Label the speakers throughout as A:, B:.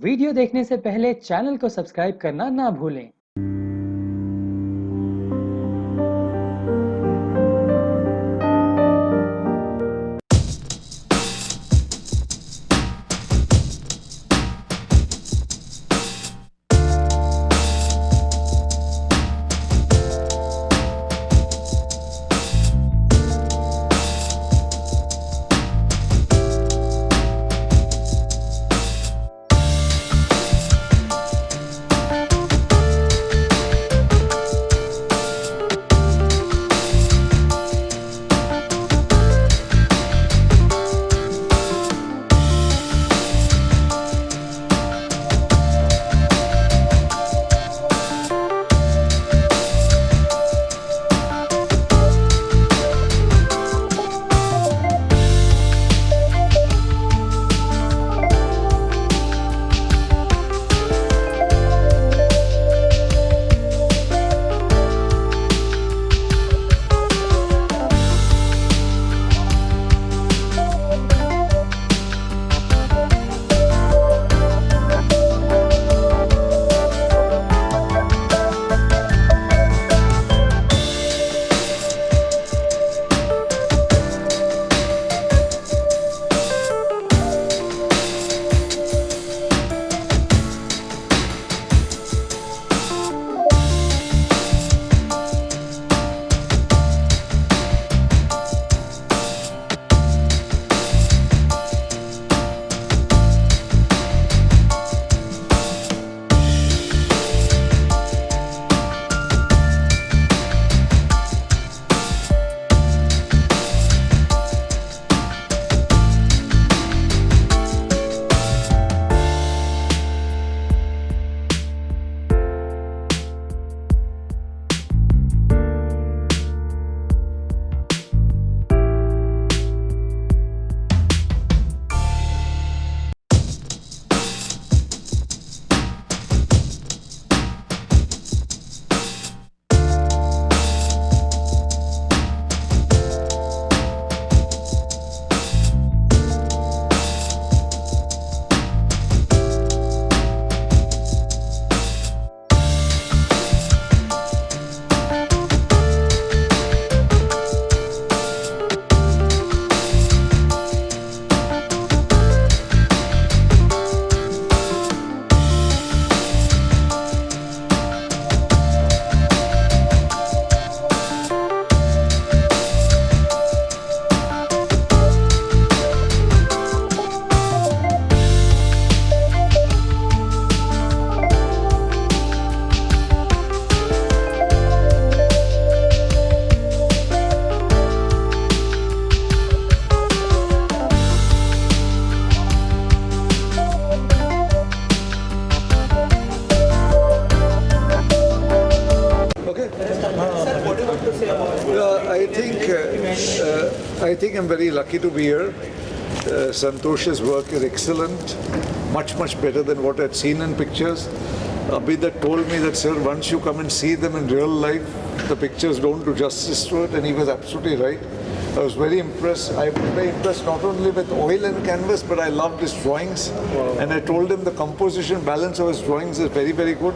A: Video देखने से पहले चैनल को सब्सक्राइब करना ना भूलें।
B: I think I'm very lucky to be here. Santosh's work is excellent, much better than what I'd seen in pictures. Abhidat told me that, sir, once you come and see them in real life, the pictures don't do justice to it, and he was absolutely right. I was very impressed. I was very impressed not only with oil and canvas, but I loved his drawings. Wow. And I told him the composition balance of his drawings is very good.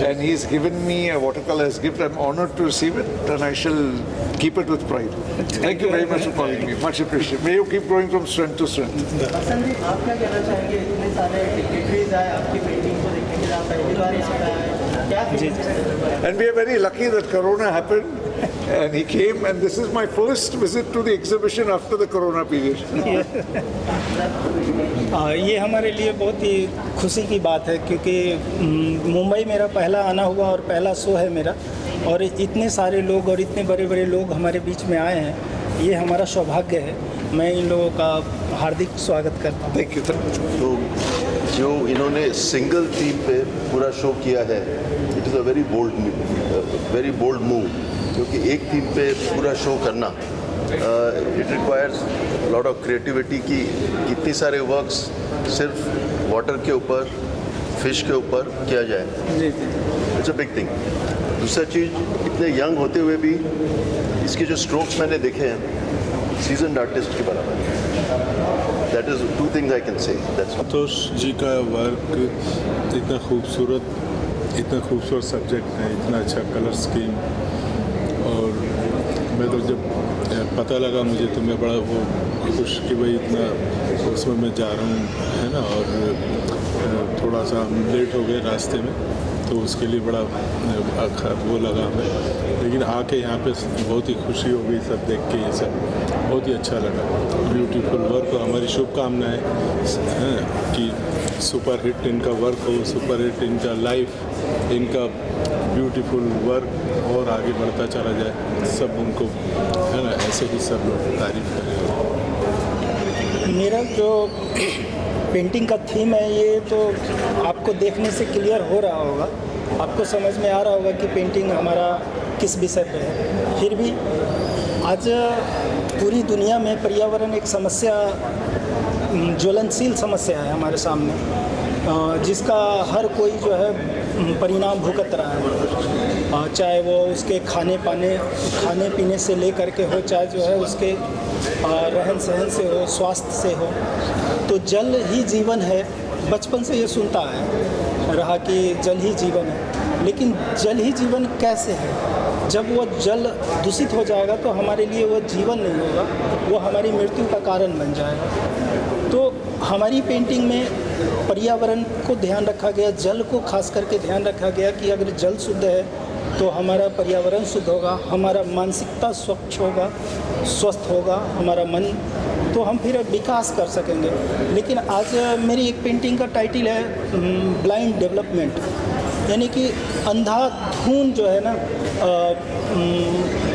B: And he's given me a watercolor as gift. I'm honored to receive it, and I shall keep it with pride. Thank you very much for calling me. Much appreciated. May you keep growing from strength to strength.
C: Hasan जी, आप क्या कहना चाहेंगे? इतने सारे degrees आए आपकी painting को देखने के लिए, आप पहली बार यहाँ पे आए, क्या feeling?
B: And we are very lucky that Corona happened, and he came. And this is my first visit to the exhibition after the Corona period.
D: ये हमारे लिए बहुत ही खुशी की बात है, क्योंकि मुंबई मेरा पहला आना हुआ और पहला शो है मेरा, और इतने सारे लोग और इतने बड़े लोग हमारे बीच में आए हैं, ये हमारा सौभाग्य है। मैं इन लोगों का हार्दिक स्वागत करता हूँ।
B: Thank you.
E: तो जो इन्होंने सिंगल थीम पे पूरा शो किया है, it is a very bold move, क्योंकि एक थीम पे पूरा शो करना it requires lot of creativity की कितने सारे वर्क्स सिर्फ वाटर के ऊपर, फिश के ऊपर किया जाए। It's a big thing. दूसरा चीज़, इतने यंग होते हुए भी इसके जो स्ट्रोक्स मैंने देखे हैं सीजन्ड आर्टिस्ट के बराबर। That is two things I can say. That's all.
F: Santosh ji का वर्क इतना खूबसूरत सब्जेक्ट है, इतना अच्छा कलर स्कीम, और मैं तो जब पता लगा मुझे तो मैं बड़ा वो खुश कि भाई इतना उसमें मैं जा रहा हूँ, है ना। और थोड़ा सा लेट हो गए रास्ते में, तो उसके लिए बड़ा वो लगा हमें, लेकिन आके यहाँ पे बहुत ही खुशी हो गई सब देख के, ये सब बहुत ही अच्छा लगा। ब्यूटीफुल वर्क, और हमारी शुभकामनाएं हैं कि सुपर हिट इनका वर्क हो, सुपर हिट इनका लाइफ, इनका ब्यूटीफुल वर्क और आगे बढ़ता चला जाए, सब उनको, है ना, ऐसे ही सब लोग तारीफ करें।
D: मेरा जो पेंटिंग का थीम है, ये तो आपको देखने से क्लियर हो रहा होगा, आपको समझ में आ रहा होगा कि पेंटिंग हमारा किस विषय पे है। फिर भी आज पूरी दुनिया में पर्यावरण एक समस्या, ज्वलनशील समस्या है हमारे सामने, जिसका हर कोई जो है परिणाम भुगत रहा है, चाहे वो उसके खाने पीने से लेकर के हो, चाहे जो है उसके रहन सहन से हो, स्वास्थ्य से हो। तो जल ही जीवन है, बचपन से ये सुनता है रहा कि जल ही जीवन है, लेकिन जल ही जीवन कैसे है? जब वो जल दूषित हो जाएगा तो हमारे लिए वो जीवन नहीं होगा, वो हमारी मृत्यु का कारण बन जाएगा। तो हमारी पेंटिंग में पर्यावरण को ध्यान रखा गया, जल को खास करके ध्यान रखा गया कि अगर जल शुद्ध है तो हमारा पर्यावरण शुद्ध होगा, हमारा मानसिकता स्वच्छ होगा, स्वस्थ होगा हमारा मन, तो हम फिर विकास कर सकेंगे। लेकिन आज मेरी एक पेंटिंग का टाइटल है ब्लाइंड डेवलपमेंट, यानी कि अंधाधुंध जो है ना,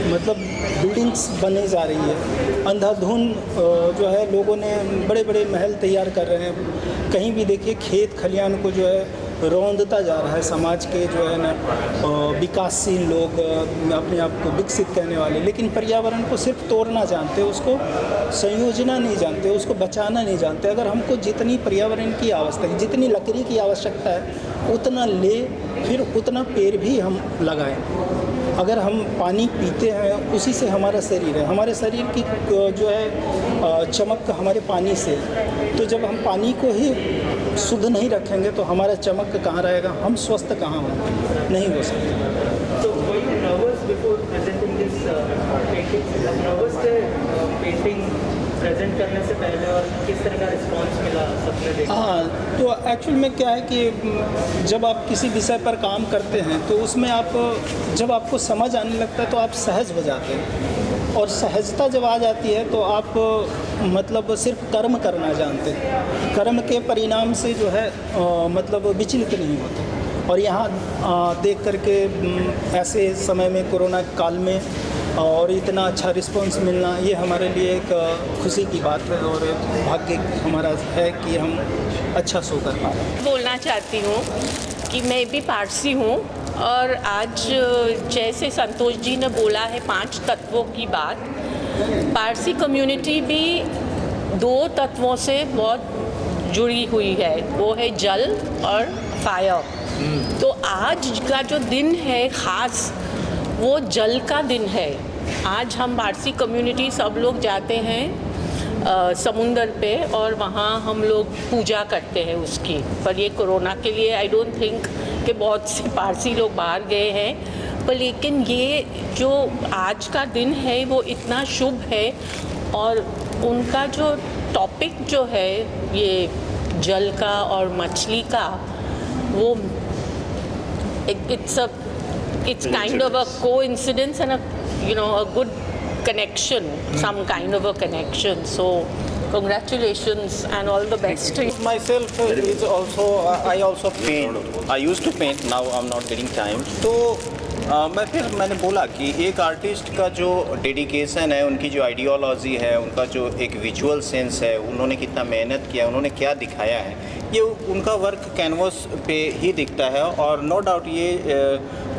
D: मतलब बिल्डिंग्स बने जा रही है, अंधाधुंध जो है, लोगों ने बड़े बड़े महल तैयार कर रहे हैं, कहीं भी देखिए खेत खलियान को जो है रौंदता जा रहा है समाज के जो है ना विकासशील लोग, अपने आप को विकसित कहने वाले, लेकिन पर्यावरण को सिर्फ तोड़ना जानते, उसको संयोजना नहीं जानते, उसको बचाना नहीं जानते। अगर हमको जितनी पर्यावरण की आवश्यकता है, जितनी लकड़ी की आवश्यकता है, उतना ले, फिर उतना पेड़ भी हम लगाएं। अगर हम पानी पीते हैं, उसी से हमारा शरीर है, हमारे शरीर की जो है चमक हमारे पानी से, तो जब हम पानी को ही शुद्ध नहीं रखेंगे तो हमारा चमक कहाँ रहेगा, हम स्वस्थ कहाँ होंगे, नहीं हो सकते।
C: तो were you nervous before presenting this painting? Nervous थे पेंटिंग प्रेजेंट करने से पहले, और किस तरह का रिस्पांस मिला सबने देखा?
D: हाँ, तो एक्चुअल में क्या है कि जब आप किसी विषय पर काम करते हैं तो उसमें आप, जब आपको समझ आने लगता है तो आप सहज हो जाते हैं, और सहजता जब आ जाती है तो आप मतलब सिर्फ कर्म करना जानते हैं, कर्म के परिणाम से जो है मतलब विचलित नहीं होते। और यहाँ देख करके ऐसे समय में, कोरोना काल में, और इतना अच्छा रिस्पांस मिलना, ये हमारे लिए एक खुशी की बात है, और भाग्य हमारा है कि हम अच्छा शो कर पा रहे हैं।
G: बोलना चाहती हूँ कि मैं भी पारसी हूँ, और आज जैसे संतोष जी ने बोला है 5 तत्वों की बात, पारसी कम्युनिटी भी 2 तत्वों से बहुत जुड़ी हुई है, वो है जल और फायर। तो आज का जो दिन है ख़ास, वो जल का दिन है। आज हम पारसी कम्युनिटी सब लोग जाते हैं समुंदर पे, और वहाँ हम लोग पूजा करते हैं उसकी। पर ये कोरोना के लिए आई डोंट थिंक कि बहुत से पारसी लोग बाहर गए हैं, पर लेकिन ये जो आज का दिन है वो इतना शुभ है, और उनका जो टॉपिक जो है ये जल का और मछली का, वो it's kind of a coincidence and a good connection, some kind of a connection. So congratulations and all the best to you.
H: Myself is also, I also paint. I used to paint, now I'm not getting time. तो मैंने बोला कि एक artist का जो dedication है, उनकी जो आइडियोलॉजी है, उनका जो एक विजुअल सेंस है, उन्होंने कितना मेहनत किया, उन्होंने क्या दिखाया है, ये उनका वर्क कैनवस पे ही दिखता है। और नो डाउट ये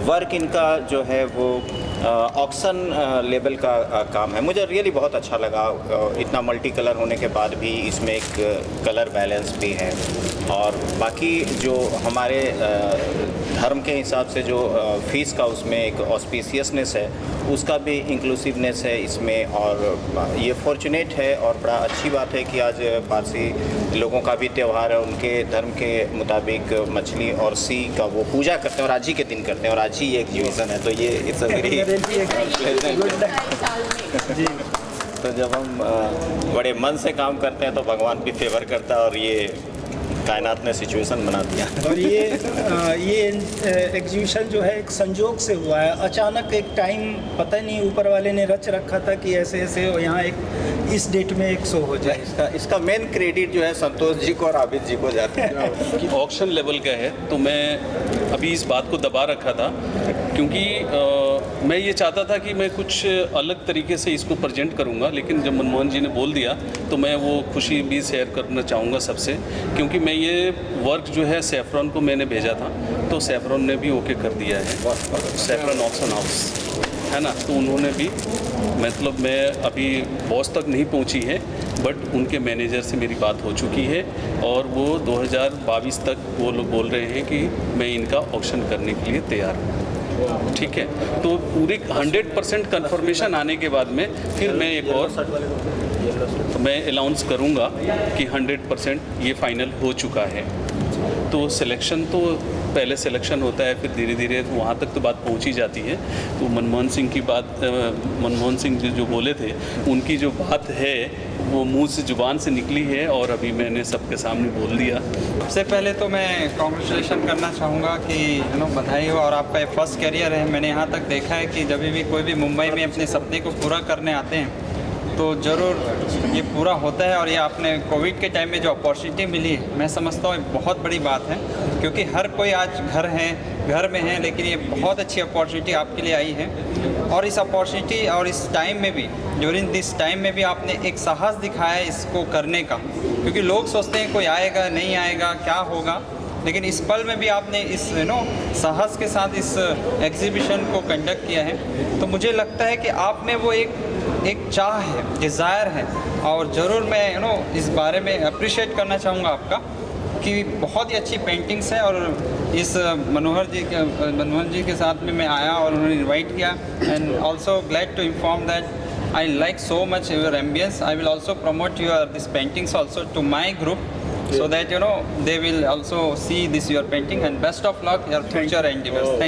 H: वर्क इनका जो है वो ऑक्शन लेवल का काम है। मुझे रियली बहुत अच्छा लगा, इतना मल्टी कलर होने के बाद भी इसमें एक कलर बैलेंस भी है, और बाकी जो हमारे धर्म के हिसाब से जो फीस का उसमें एक ऑस्पिशियसनेस है, उसका भी इंक्लूसिवनेस है इसमें। और ये फॉर्चुनेट है और बड़ा अच्छी बात है कि आज पारसी लोगों का भी त्यौहार है, उनके धर्म के मुताबिक मछली और सी का वो पूजा करते हैं और आज ही के दिन करते हैं और आज ही ये एग्जीबिशन है, तो ये इट्स अ वेरी
D: जी।
H: तो जब हम बड़े मन से काम करते हैं तो भगवान भी फेवर करता है और ये कायनात ने सिचुएशन बना दिया।
D: और ये एग्जीबिशन जो है एक संजोग से हुआ है, अचानक एक टाइम पता नहीं ऊपर वाले ने रच रखा था कि ऐसे ऐसे यहाँ एक इस डेट में एक शो हो जाए।
H: इसका मेन क्रेडिट जो है संतोष जी को और आबिद जी को जाता है।
I: कि ऑक्शन लेवल का है, तो मैं अभी इस बात को दबा रखा था क्योंकि मैं ये चाहता था कि मैं कुछ अलग तरीके से इसको प्रेजेंट करूँगा, लेकिन जब मनमोहन जी ने बोल दिया तो मैं वो खुशी भी शेयर करना चाहूँगा सबसे, क्योंकि मैं ये वर्क जो है सैफरन को मैंने भेजा था तो सैफरन ने भी ओके कर दिया है, सैफरन ऑक्शन हाउस है ना, तो उन्होंने भी, मतलब मैं अभी बॉस तक नहीं पहुंची है बट उनके मैनेजर से मेरी बात हो चुकी है और वो 2022 तक वो लोग बोल रहे हैं कि मैं इनका ऑक्शन करने के लिए तैयार हूँ। ठीक है, तो पूरी 100% कन्फर्मेशन आने के बाद में फिर मैं एक और मैं अनाउंस करूँगा कि 100% ये फाइनल हो चुका है। तो सिलेक्शन तो पहले सिलेक्शन होता है, फिर धीरे धीरे वहाँ तक तो बात पहुँची जाती है। तो मनमोहन सिंह की बात, मनमोहन सिंह जो बोले थे उनकी जो बात है वो मुंह से ज़ुबान से निकली है और अभी मैंने सबके सामने बोल दिया।
J: सबसे पहले तो मैं कॉन्ग्रेचुलेशन करना चाहूँगा कि बधाई हो और आपका ये फर्स्ट करियर है। मैंने यहाँ तक देखा है कि जब भी कोई भी मुंबई में अपने सपने को पूरा करने आते हैं तो ज़रूर ये पूरा होता है। और ये आपने कोविड के टाइम में जो अपॉर्चुनिटी मिली है, मैं समझता हूँ ये बहुत बड़ी बात है, क्योंकि हर कोई आज घर में है, लेकिन ये बहुत अच्छी अपॉर्चुनिटी आपके लिए आई है। और इस अपॉर्चुनिटी और इस टाइम में भी, ड्यूरिंग दिस टाइम में भी आपने एक साहस दिखाया है इसको करने का, क्योंकि लोग सोचते हैं कोई आएगा नहीं आएगा क्या होगा, लेकिन इस पल में भी आपने इस साहस के साथ इस एग्जीबिशन को कंडक्ट किया है। तो मुझे लगता है कि आप में वो एक चाह है, डिज़ायर है, और ज़रूर मैं इस बारे में अप्रिशिएट करना चाहूँगा आपका कि बहुत ही अच्छी पेंटिंग्स है। और इस मनोहर जी के साथ में मैं आया और उन्होंने इनवाइट किया, and also glad to inform that I like so much your ambience. I will also promote this paintings also to my group, so that they will also see this your painting, and best of luck your future endeavors. Thank you.